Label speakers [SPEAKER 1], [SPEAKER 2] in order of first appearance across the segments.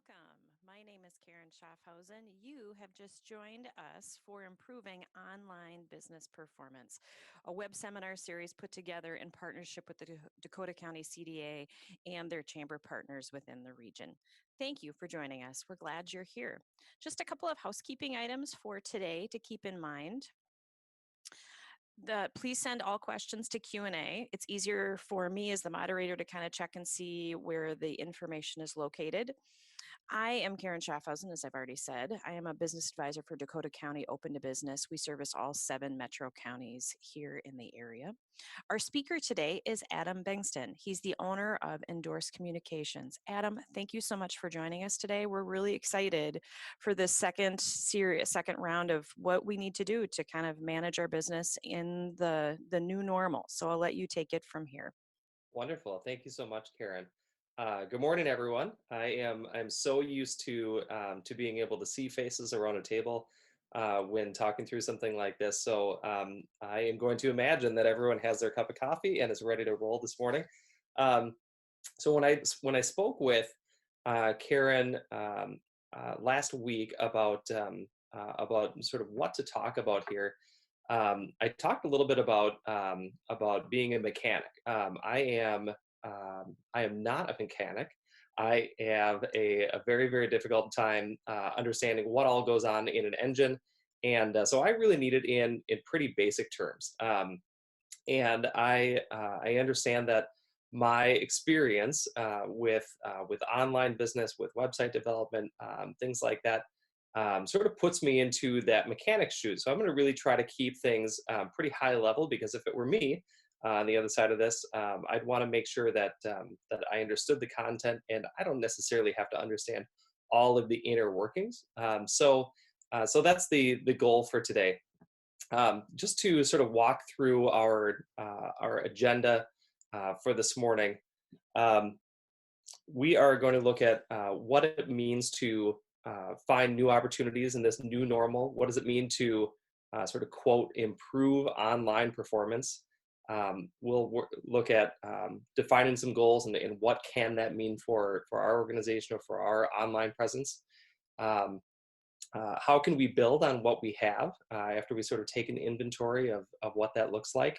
[SPEAKER 1] Welcome. My name is Karen Schaffhausen. You have just joined us for Improving Online Business Performance, a web seminar series put together in partnership with the Dakota County CDA and their chamber partners within the region. Thank you for joining us. We're glad you're here. Just a couple of housekeeping items for today to keep in mind. Please send all questions to Q&A. It's easier for me as the moderator to kind of check and see where the information is located. I am Karen Schaffhausen, as I've already said. I am a business advisor for Dakota County Open to Business. We service all 7 metro counties here in the area. Our speaker today is Adam Bengston. He's the owner of Endorse Communications. Adam, thank you so much for joining us today. We're really excited for this second round of what we need to do to kind of manage our business in the new normal. So I'll let you take it from here.
[SPEAKER 2] Wonderful. Thank you so much, Karen. Good morning, everyone. I'm so used to being able to see faces around a table when talking through something like this. So I am going to imagine that everyone has their cup of coffee and is ready to roll this morning. Um, so when I spoke with Karen last week about sort of what to talk about here, I talked a little bit about being a mechanic. I am not a mechanic. I have a very, very difficult time understanding what all goes on in an engine, and so I really need it in pretty basic terms. And I understand that my experience with online business, with website development, things like that, sort of puts me into that mechanic's shoes. So I'm going to really try to keep things pretty high level, because if it were me on the other side of this, I'd want to make sure that I understood the content, and I don't necessarily have to understand all of the inner workings. So that's the goal for today. Just to sort of walk through our agenda for this morning. Um, we are going to look at what it means to find new opportunities in this new normal. What does it mean to sort of quote improve online performance? We'll look at defining some goals and what can that mean for our organization or for our online presence. How can we build on what we have after we sort of take an inventory of what that looks like?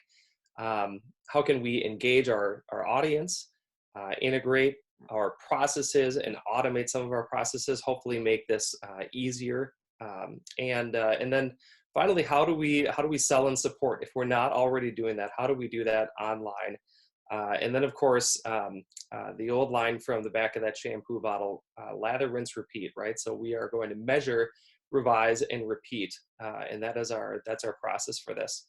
[SPEAKER 2] How can we engage our audience, integrate our processes and automate some of our processes, hopefully make this easier. And then finally, how do we sell and support? If we're not already doing that, how do we do that online? And then, of course, the old line from the back of that shampoo bottle, lather, rinse, repeat, right? So we are going to measure, revise, and repeat, and that's our process for this.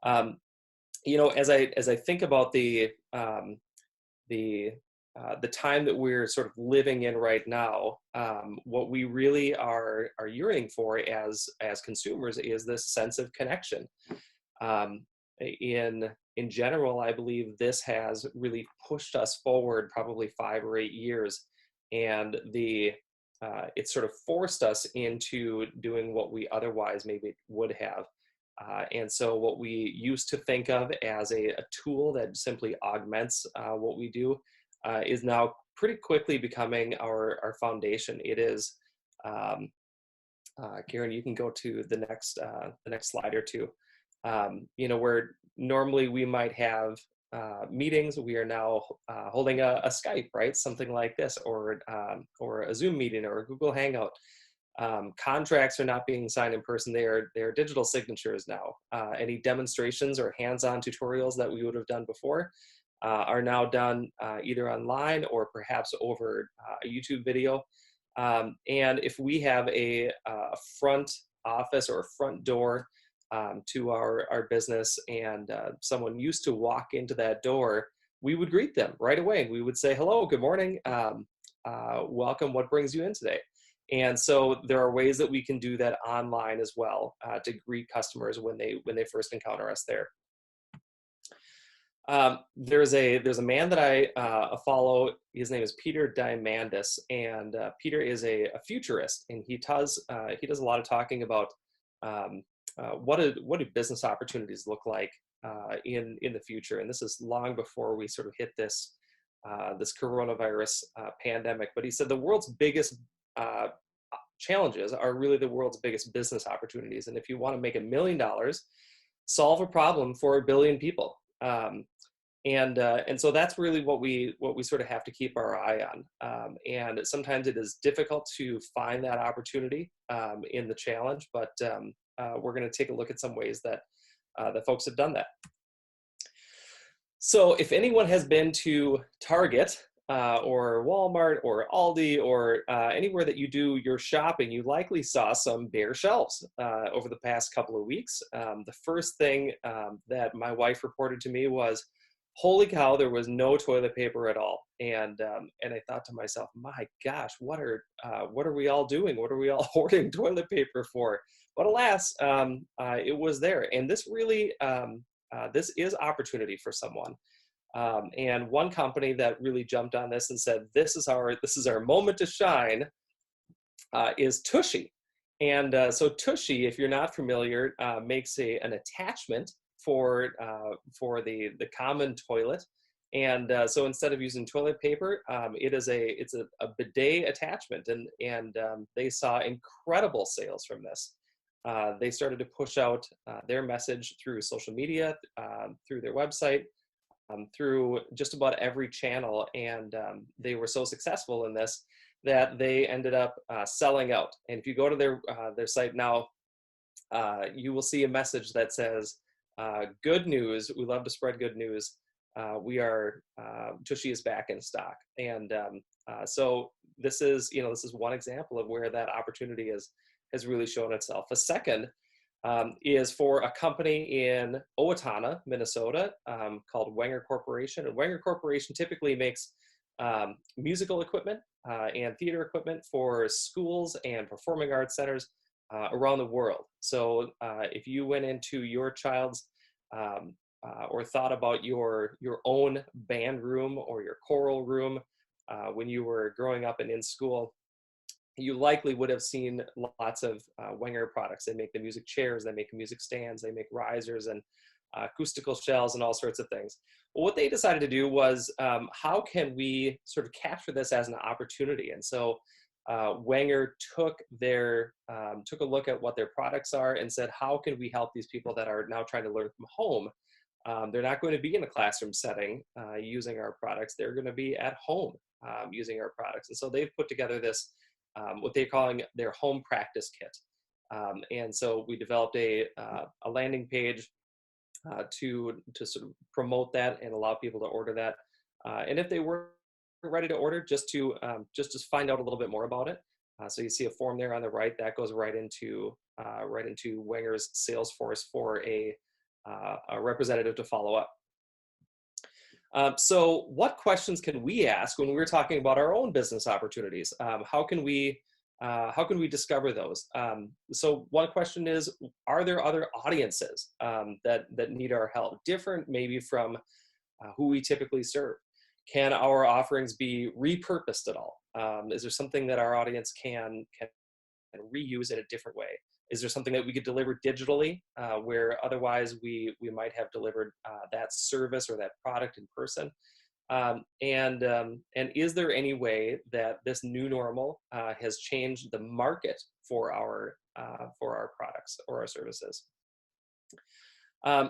[SPEAKER 2] As I think about the time that we're sort of living in right now, what we really are yearning for as consumers is this sense of connection. Um, in general, I believe this has really pushed us forward probably 5 or 8 years, and it sort of forced us into doing what we otherwise maybe would have. And so what we used to think of as a tool that simply augments what we do is now pretty quickly becoming our foundation. It is, Karen, you can go to the next slide or two. Where normally we might have meetings, we are now holding a Skype, right? Something like this, or a Zoom meeting or a Google Hangout. Contracts are not being signed in person; they are digital signatures now. Any demonstrations or hands-on tutorials that we would have done before are now done either online or perhaps over a YouTube video. And if we have a front office or a front door to our business, and someone used to walk into that door, we would greet them right away. We would say, hello, good morning, welcome, what brings you in today? And so there are ways that we can do that online as well to greet customers when they first encounter us there. There's a man that I follow. His name is Peter Diamandis, and Peter is a futurist, and he does a lot of talking about what do business opportunities look like in the future. And this is long before we sort of hit this coronavirus pandemic. But he said the world's biggest challenges are really the world's biggest business opportunities. And if you want to make $1 million, solve a problem for 1 billion people. And so that's really what we sort of have to keep our eye on. And sometimes it is difficult to find that opportunity in the challenge, but we're going to take a look at some ways that that folks have done that. So if anyone has been to Target or Walmart or Aldi or anywhere that you do your shopping, you likely saw some bare shelves over the past couple of weeks. The first thing that my wife reported to me was, holy cow, there was no toilet paper at all. And I thought to myself, my gosh, what are we all doing? What are we all hoarding toilet paper for? But alas, it was there. And this really, this is opportunity for someone. And one company that really jumped on this and said, this is our moment to shine, is Tushy. And so Tushy, if you're not familiar, makes an attachment for the common toilet. And so instead of using toilet paper, it's a bidet attachment, and they saw incredible sales from this. They started to push out their message through social media, through their website, through just about every channel, and they were so successful in this that they ended up selling out. And if you go to their site now, you will see a message that says, good news, we love to spread good news. Tushy is back in stock. And so this is one example of where that opportunity has really shown itself. A second is for a company in Owatonna, Minnesota, called Wenger Corporation. And Wenger Corporation typically makes musical equipment and theater equipment for schools and performing arts centers around the world. So if you went into your child's or thought about your own band room or your choral room when you were growing up and in school, you likely would have seen lots of Wenger products. They make the music chairs, they make music stands, they make risers and acoustical shells and all sorts of things. Well, what they decided to do was, how can we sort of capture this as an opportunity? And so Wenger took a look at what their products are and said, how can we help these people that are now trying to learn from home? They're not going to be in a classroom setting using our products. They're going to be at home using our products. And so they've put together this, what they're calling their home practice kit. And so we developed a landing page to sort of promote that and allow people to order that. And if they were ready to order, just to find out a little bit more about it. So you see a form there on the right that goes right into Wenger's Salesforce for a representative to follow up. So what questions can we ask when we're talking about our own business opportunities? How can we discover those? So one question is, are there other audiences that need our help, different maybe from who we typically serve? Can our offerings be repurposed at all? Is there something that our audience can reuse in a different way? Is there something that we could deliver digitally where otherwise we might have delivered that service or that product in person? And is there any way that this new normal has changed the market for our products or our services?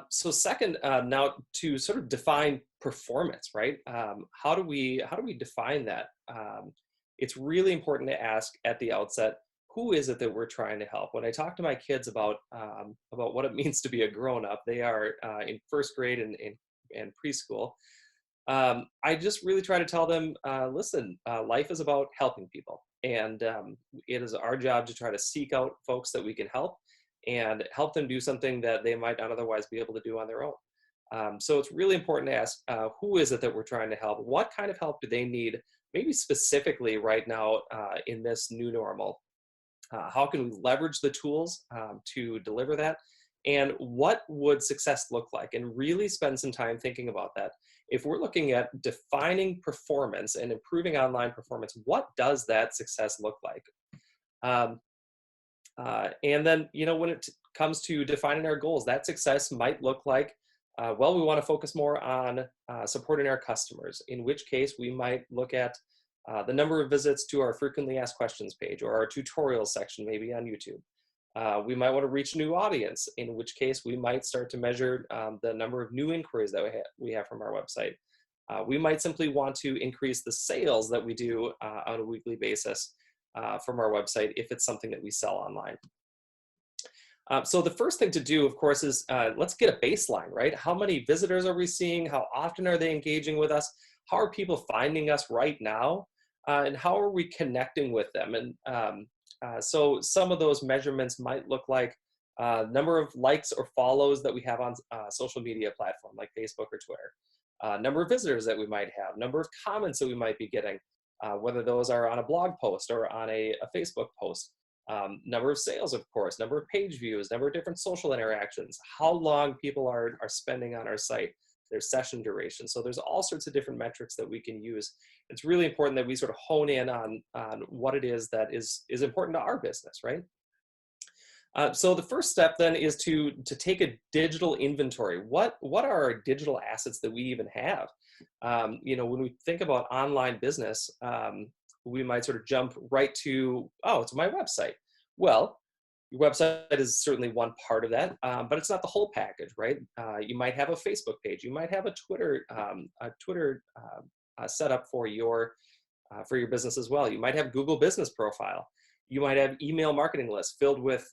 [SPEAKER 2] So second, now to sort of define performance, right? How do we define that? It's really important to ask at the outset, who is it that we're trying to help? When I talk to my kids about what it means to be a grown-up, they are in first grade and preschool. I just really try to tell them, listen, life is about helping people, and it is our job to try to seek out folks that we can help and help them do something that they might not otherwise be able to do on their own. So it's really important to ask, who is it that we're trying to help? What kind of help do they need, maybe specifically right now in this new normal? How can we leverage the tools to deliver that? And what would success look like? And really spend some time thinking about that. If we're looking at defining performance and improving online performance, what does that success look like? And then, when it comes to defining our goals, that success might look like, we want to focus more on supporting our customers, in which case we might look at the number of visits to our frequently asked questions page or our tutorials section, maybe on YouTube. We might want to reach a new audience, in which case we might start to measure the number of new inquiries that we have from our website. We might simply want to increase the sales that we do on a weekly basis from our website if it's something that we sell online. So the first thing to do, of course, is let's get a baseline, right? How many visitors are we seeing? How often are they engaging with us? How are people finding us right now? And how are we connecting with them? And so some of those measurements might look like number of likes or follows that we have on social media platform like Facebook or Twitter, number of visitors that we might have, number of comments that we might be getting, whether those are on a blog post or on a Facebook post, number of sales, of course, number of page views, number of different social interactions, how long people are spending on our site, their session duration. So there's all sorts of different metrics that we can use. It's really important that we sort of hone in on what it is that is important to our business, right? So the first step then is to take a digital inventory. What are our digital assets that we even have? When we think about online business, we might sort of jump right to, oh, it's my website. Well, your website is certainly one part of that, but it's not the whole package, right? You might have a Facebook page. You might have a Twitter setup for your business as well. You might have Google Business Profile. You might have email marketing lists filled with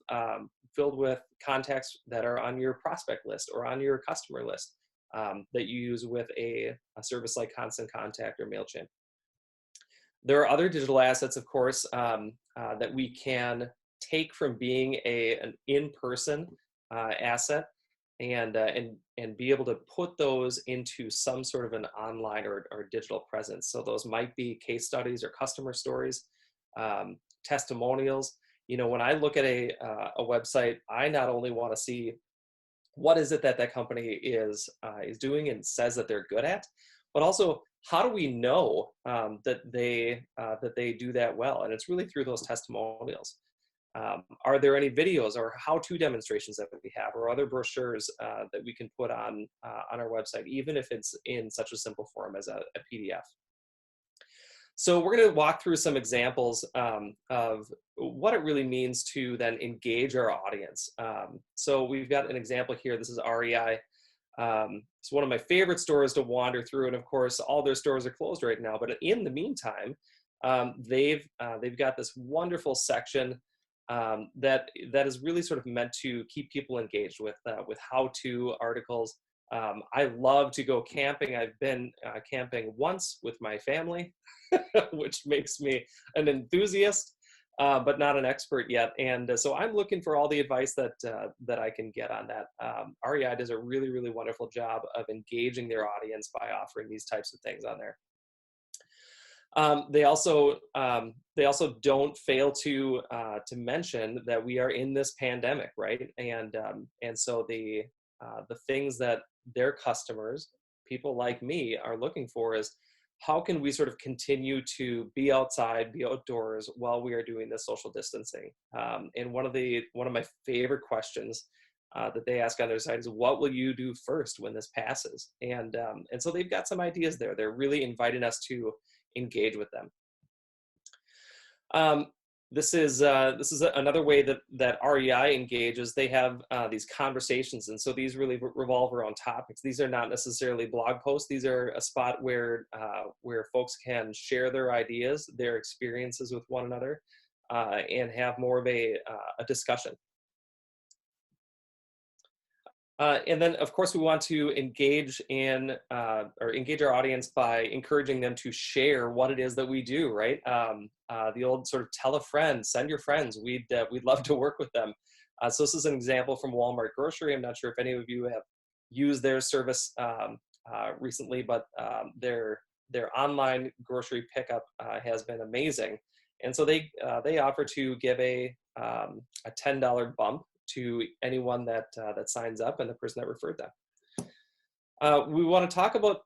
[SPEAKER 2] contacts that are on your prospect list or on your customer list that you use with a service like Constant Contact or MailChimp. There are other digital assets, of course, that we can take from being an in-person asset and be able to put those into some sort of an online or digital presence. So those might be case studies or customer stories, testimonials. When I look at a website, I not only want to see what is it that company is doing and says that they're good at, but also how do we know that they do that well? And it's really through those testimonials. Are there any videos or how-to demonstrations that we have, or other brochures that we can put on our website, even if it's in such a simple form as a PDF? So we're going to walk through some examples of what it really means to then engage our audience. So we've got an example here. This is REI. It's one of my favorite stores to wander through, and of course, all their stores are closed right now. But in the meantime, they've got this wonderful section that is really sort of meant to keep people engaged with how-to articles. I love to go camping. I've been camping once with my family, which makes me an enthusiast, but not an expert yet. And so I'm looking for all the advice that I can get on that. REI does a really, really wonderful job of engaging their audience by offering these types of things on there. They also don't fail to mention that we are in this pandemic, right? And so the things that their customers, people like me, are looking for is how can we sort of continue to be outside, be outdoors while we are doing this social distancing? And one of my favorite questions that they ask on their site is, what will you do first when this passes? And so they've got some ideas there. They're really inviting us to engage with them. This is another way that REI engages. They have these conversations, and so these really revolve around topics. These are not necessarily blog posts. These are a spot where folks can share their ideas, their experiences with one another, and have more of a discussion. And then, of course, we want to engage our audience by encouraging them to share what it is that we do, right? The old sort of tell a friend, send your friends. We'd love to work with them. So this is an example from Walmart Grocery. I'm not sure if any of you have used their service recently, but their online grocery pickup has been amazing. And so they offer to give a $10 bump to anyone that signs up and the person that referred them. We want to talk about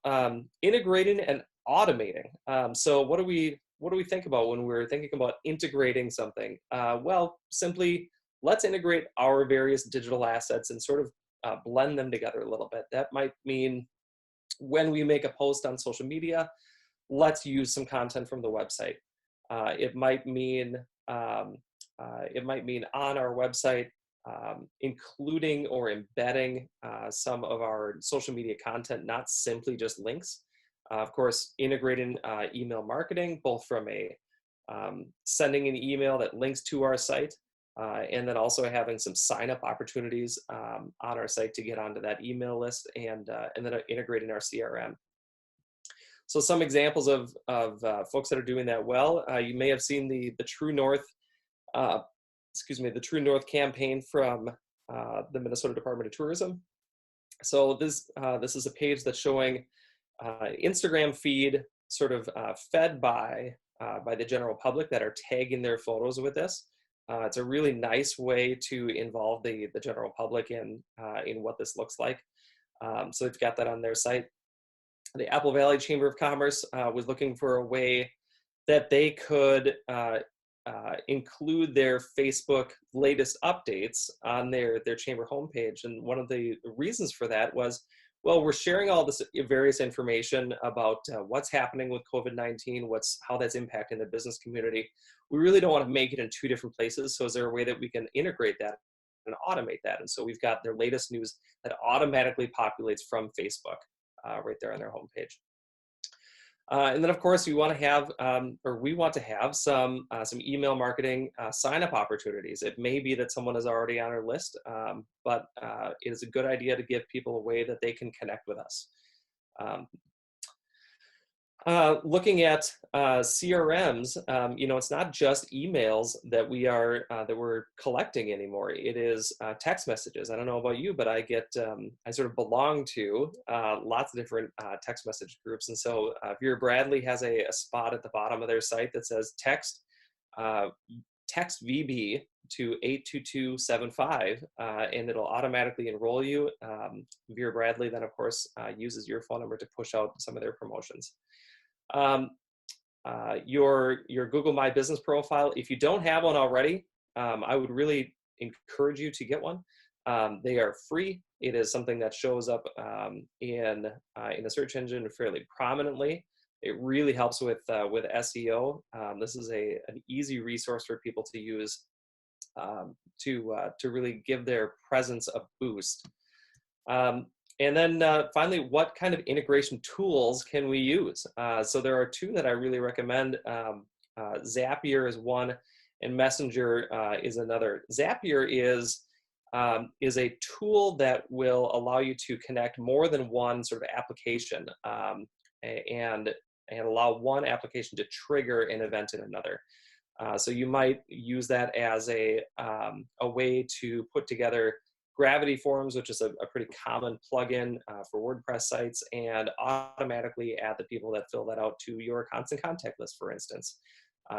[SPEAKER 2] integrating and automating. So what do we think about when we're thinking about integrating something? Well, simply let's integrate our various digital assets and sort of blend them together a little bit. That might mean when we make a post on social media, let's use some content from the website. It might mean on our website, including or embedding some of our social media content, not simply just links. Of course, integrating email marketing, both from a sending an email that links to our site, and then also having some sign-up opportunities on our site to get onto that email list, and then integrating our CRM. So some examples of folks that are doing that well. You may have seen the True North, the True North campaign from the Minnesota Department of Tourism. So this is a page that's showing Instagram feed sort of fed by the general public that are tagging their photos with this. It's a really nice way to involve the general public in what this looks like. So they've got that on their site. The Apple Valley Chamber of Commerce was looking for a way that they could include their Facebook latest updates on their chamber homepage. And one of the reasons for that was, well, we're sharing all this various information about what's happening with COVID-19, how that's impacting the business community. We really don't want to make it in two different places. So is there a way that we can integrate that and automate that? And so we've got their latest news that automatically populates from Facebook right there on their homepage. And then, of course, we want to have some email marketing sign-up opportunities. It may be that someone is already on our list, but it is a good idea to give people a way that they can connect with us. Looking at CRMs, it's not just emails that we're collecting anymore. It is text messages. I don't know about you, but I sort of belong to lots of different text message groups. And so Vera Bradley has a spot at the bottom of their site that says text VB to 82275, and it'll automatically enroll you. Vera Bradley then, of course, uses your phone number to push out some of their promotions. Your Google My Business profile, if you don't have one already, I would really encourage you to get one. They are free. It is something that shows up in the search engine fairly prominently. It really helps with SEO. This is an easy resource for people to use to really give their presence a boost. And then finally, what kind of integration tools can we use? So there are two that I really recommend. Zapier is one, and Messenger is another. Zapier is a tool that will allow you to connect more than one sort of application and allow one application to trigger an event in another. So you might use that as a way to put together Gravity Forms, which is a pretty common plugin for WordPress sites, and automatically add the people that fill that out to your constant contact list, for instance.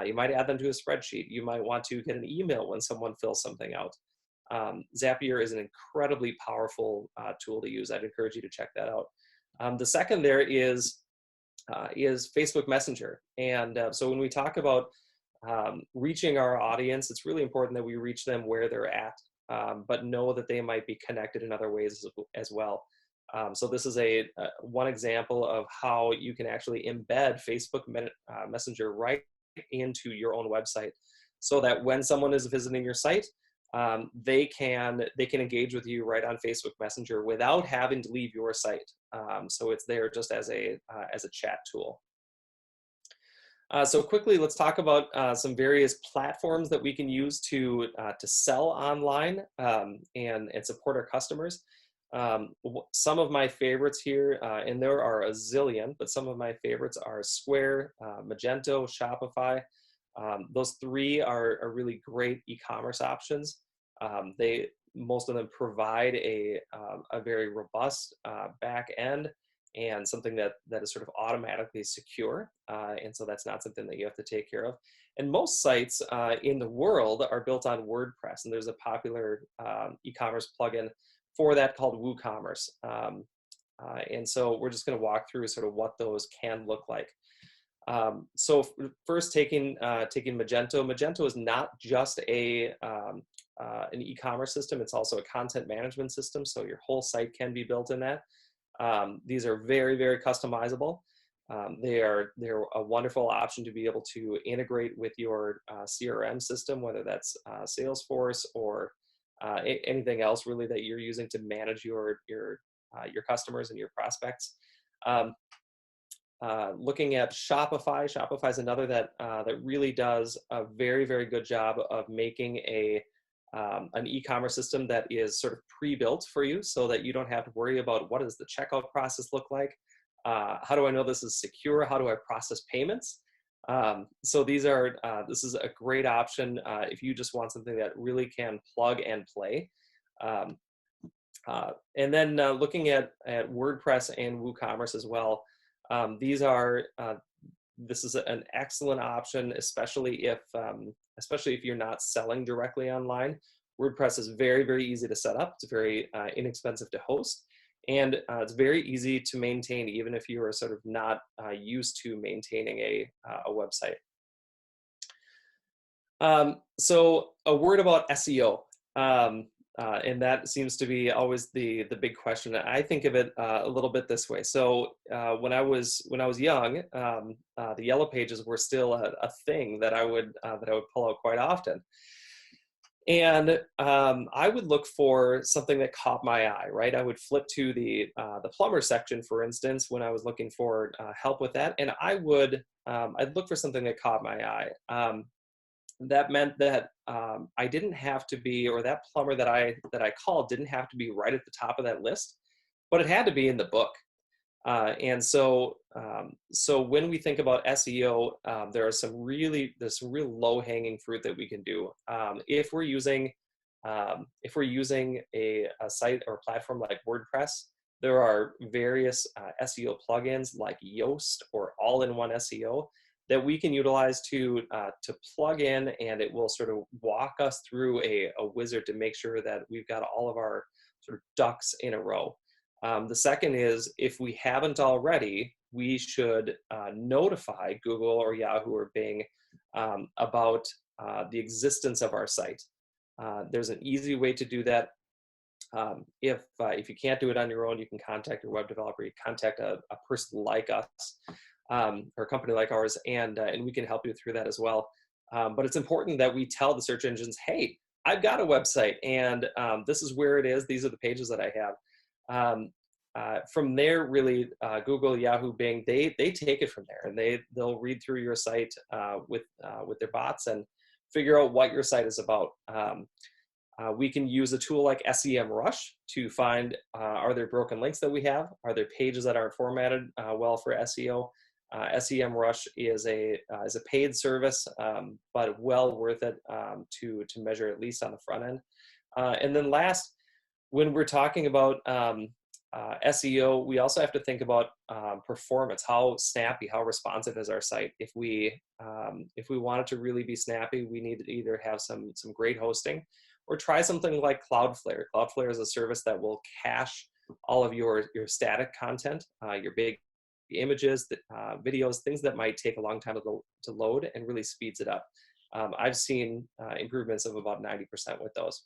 [SPEAKER 2] You might add them to a spreadsheet. You might want to get an email when someone fills something out. Zapier is an incredibly powerful tool to use. I'd encourage you to check that out. The second there is Facebook Messenger. And so when we talk about reaching our audience, it's really important that we reach them where they're at. But know that they might be connected in other ways as well. So this is one example of how you can actually embed Facebook Messenger right into your own website, so that when someone is visiting your site, they can engage with you right on Facebook Messenger without having to leave your site. So it's there just as a chat tool. So quickly, let's talk about some various platforms that we can use to sell online and support our customers. Some of my favorites here, and there are a zillion, but some of my favorites are Square, Magento, Shopify. Those three are really great e-commerce options. Most of them provide a very robust back end, and something that is sort of automatically secure. And so that's not something that you have to take care of. And most sites in the world are built on WordPress, and there's a popular e-commerce plugin for that called WooCommerce. And so we're just going to walk through sort of what those can look like. So first, taking Magento. Magento is not just an e-commerce system, it's also a content management system, so your whole site can be built in that. These are very, very customizable. They're a wonderful option to be able to integrate with your CRM system, whether that's Salesforce or anything else really that you're using to manage your customers and your prospects. Um, Looking at Shopify, Shopify is another that really does a very, very good job of making an e-commerce system that is sort of pre-built for you, so that you don't have to worry about what does the checkout process look like. How do I know this is secure? How do I process payments? So this is a great option if you just want something that really can plug and play. Um, and then looking at WordPress and WooCommerce as well. This is an excellent option, especially if you're not selling directly online. WordPress is very, very easy to set up. It's very inexpensive to host, and it's very easy to maintain, even if you are sort of not used to maintaining a website. So a word about SEO. And that seems to be always the big question. I think of it a little bit this way. So when I was young, the Yellow Pages were still a thing that I would pull out quite often. And I would look for something that caught my eye, right? I would flip to the plumber section, for instance, when I was looking for help with that, and I'd look for something that caught my eye. That meant that I didn't have to be, or that plumber that I called didn't have to be right at the top of that list, but it had to be in the book. And so when we think about SEO, there's some real low-hanging fruit that we can do. If we're using a site or platform like WordPress, there are various SEO plugins like Yoast or All-in-One SEO that we can utilize to plug in, and it will sort of walk us through a wizard to make sure that we've got all of our sort of ducks in a row. The second is, if we haven't already, we should notify Google or Yahoo or Bing about the existence of our site. There's an easy way to do that. If you can't do it on your own, you can contact your web developer. You contact a person like us, or a company like ours, and we can help you through that as well. But it's important that we tell the search engines, hey, I've got a website, and this is where it is. These are the pages that I have. From there, really, Google, Yahoo, Bing, they take it from there, and they'll read through your site with their bots and figure out what your site is about. We can use a tool like SEMrush to find, are there broken links that we have? Are there pages that aren't formatted well for SEO? SEMrush is a paid service, but well worth it to measure, at least on the front end. And then last, when we're talking about SEO, we also have to think about performance. How snappy, how responsive is our site? If we want it to really be snappy, we need to either have some great hosting, or try something like Cloudflare. Cloudflare is a service that will cache all of your static content, your big images, videos, things that might take a long time to load, and really speeds it up. I've seen improvements of about 90% with those.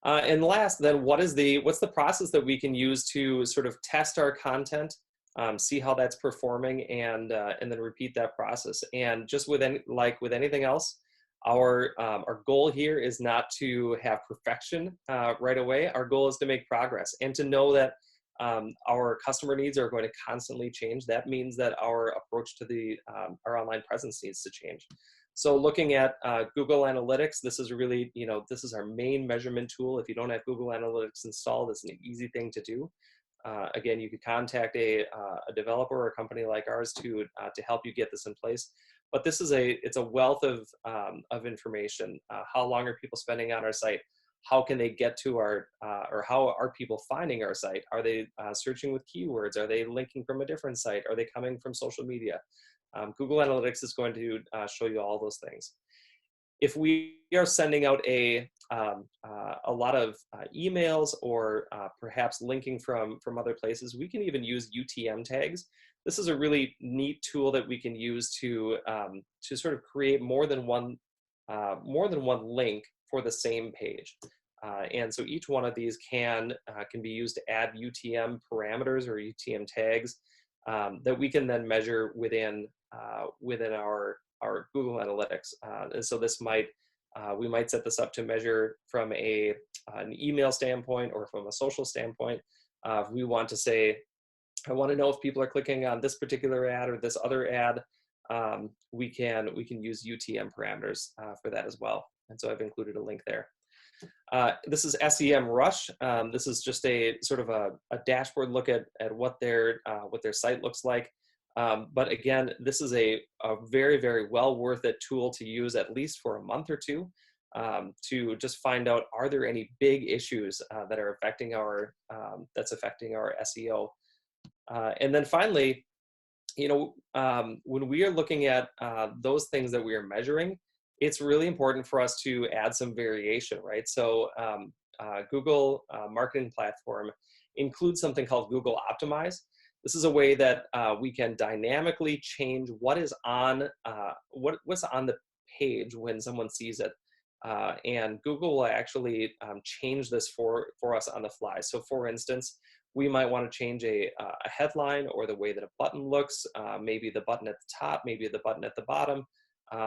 [SPEAKER 2] And last, then, what's the process that we can use to sort of test our content, see how that's performing, and then repeat that process. And just with anything else, our goal here is not to have perfection right away. Our goal is to make progress, and to know that our customer needs are going to constantly change. That means that our approach to our online presence needs to change. So looking at Google Analytics, this is really, this is our main measurement tool. If you don't have Google Analytics installed, it's an easy thing to do. Again, you could contact a developer or a company like ours to help you get this in place. But this is it's a wealth of information. How long are people spending on our site? How can they get to or how are people finding our site? Are they searching with keywords? Are they linking from a different site? Are they coming from social media? Google Analytics is going to show you all those things. If we are sending out a lot of emails, or perhaps linking from other places, we can even use UTM tags. This is a really neat tool that we can use to sort of create more than one link for the same page. And so each one of these can be used to add UTM parameters or UTM tags that we can then measure within our Google Analytics. And so this might we might set this up to measure from an email standpoint or from a social standpoint. If we want to say, I want to know if people are clicking on this particular ad or this other ad, we can use UTM parameters for that as well. And so I've included a link there. This is SEM Rush. This is just a sort of a dashboard look at what their site looks like. But again, this is a very, very well worth it tool to use at least for a month or two, to just find out, are there any big issues that are affecting our SEO. And then finally, when we are looking at those things that we are measuring, it's really important for us to add some variation, right? So Google Marketing Platform includes something called Google Optimize. This is a way that we can dynamically change what is on what's on the page when someone sees it. And Google will actually change this for us on the fly. So for instance, we might want to change a headline or the way that a button looks, maybe the button at the top, maybe the button at the bottom.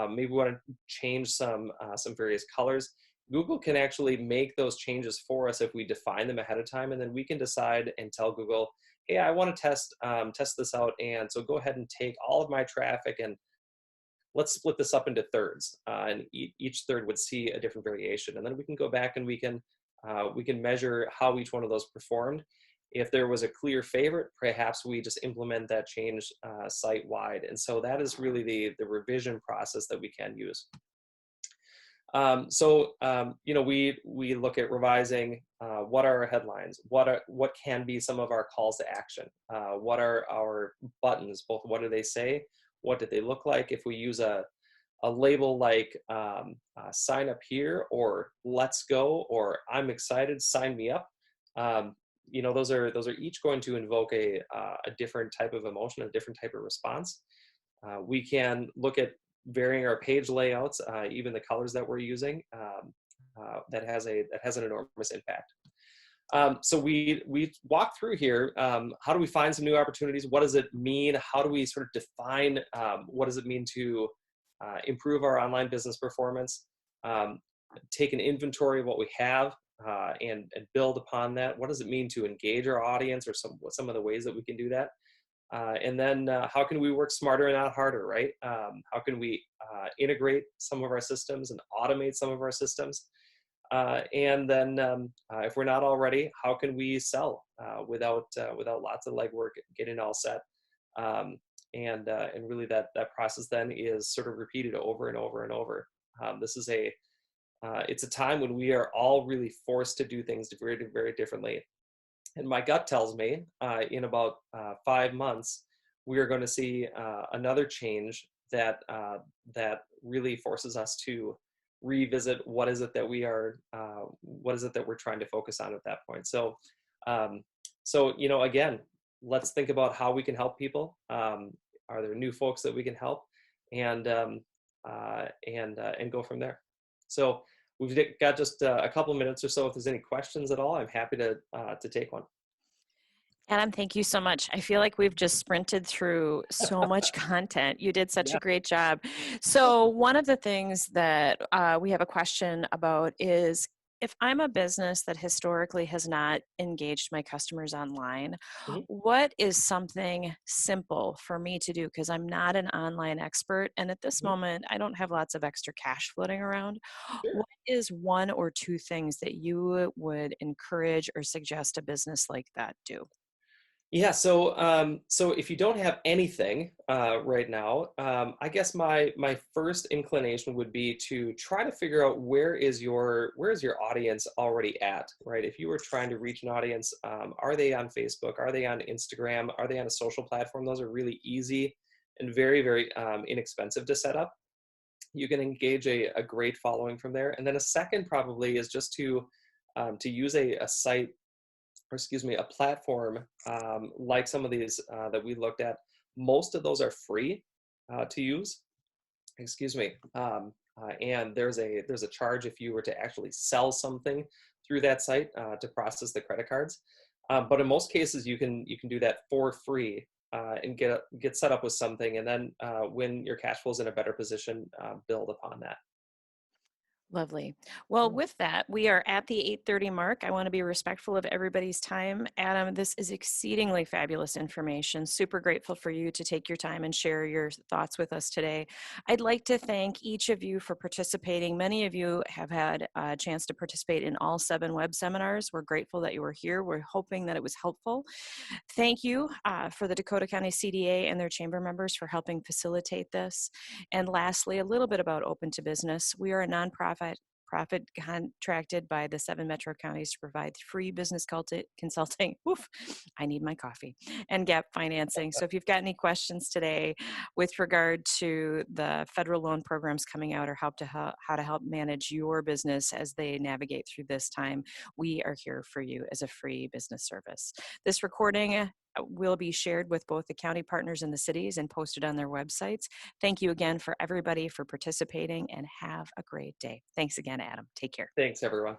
[SPEAKER 2] Maybe we want to change some various colors. Google can actually make those changes for us if we define them ahead of time, and then we can decide and tell Google, hey, I want to test this out, and so go ahead and take all of my traffic and let's split this up into thirds, and each third would see a different variation, and then we can go back and we can measure how each one of those performed. If there was a clear favorite, perhaps we just implement that change site-wide. And so that is really the revision process that we can use. We look at revising what are our headlines, what can be some of our calls to action, what are our buttons, both what do they say, what do they look like. If we use a label like sign up here, or let's go, or I'm excited, sign me up. Those are each going to invoke a different type of emotion, a different type of response. We can look at varying our page layouts, even the colors that we're using. That has an enormous impact. So we walk through here. How do we find some new opportunities? What does it mean? How do we sort of define what does it mean to improve our online business performance? Take an inventory of what we have. And build upon that. What does it mean to engage our audience, or some of the ways that we can do that? And then how can we work smarter and not harder, right? How can we integrate some of our systems and automate some of our systems? And then if we're not already, how can we sell without lots of legwork, getting all set? And really that process then is sort of repeated over and over and over. This is it's a time when we are all really forced to do things very, very differently. And my gut tells me in about 5 months, we are going to see another change that really forces us to revisit what is it that we're trying to focus on at that point. So again, let's think about how we can help people. Are there new folks that we can help, and go from there. So we've got just a couple minutes or so. If there's any questions at all, I'm happy to take one.
[SPEAKER 1] Adam, thank you so much. I feel like we've just sprinted through so much content. You did such a great job. So one of the things that we have a question about is, if I'm a business that historically has not engaged my customers online, what is something simple for me to do? Because I'm not an online expert, and at this moment, I don't have lots of extra cash floating around.
[SPEAKER 2] Sure.
[SPEAKER 1] What is one or two things that you would encourage or suggest a business like that do?
[SPEAKER 2] Yeah, so if you don't have anything right now, I guess my first inclination would be to try to figure out where is your audience already at, right? If you were trying to reach an audience, are they on Facebook? Are they on Instagram? Are they on a social platform? Those are really easy and very, very inexpensive to set up. You can engage a great following from there. And then a second probably is just to use a site, or excuse me, a platform like some of these that we looked at. Most of those are free to use. Excuse me. And there's a charge if you were to actually sell something through that site to process the credit cards. But in most cases, you can do that for free and get set up with something, and then when your cash flow is in a better position, build upon that.
[SPEAKER 1] Lovely. Well,
[SPEAKER 2] Yeah.
[SPEAKER 1] with that, we are at the 8:30 mark. I want to be respectful of everybody's time. Adam, this is exceedingly fabulous information. Super grateful for you to take your time and share your thoughts with us today. I'd like to thank each of you for participating. Many of you have had a chance to participate in all 7 web seminars. We're grateful that you were here. We're hoping that it was helpful. Thank you for the Dakota County CDA and their chamber members for helping facilitate this. And lastly, a little bit about Open to Business. We are a nonprofit contracted by the 7 metro counties to provide free business consulting. Oof, I need my coffee, and gap financing. So if you've got any questions today with regard to the federal loan programs coming out, or how to help manage your business as they navigate through this time, we are here for you as a free business service. This recording will be shared with both the county partners and the cities and posted on their websites. Thank you again for everybody for participating, and have a great day. Thanks again, Adam. Take care.
[SPEAKER 2] Thanks, everyone.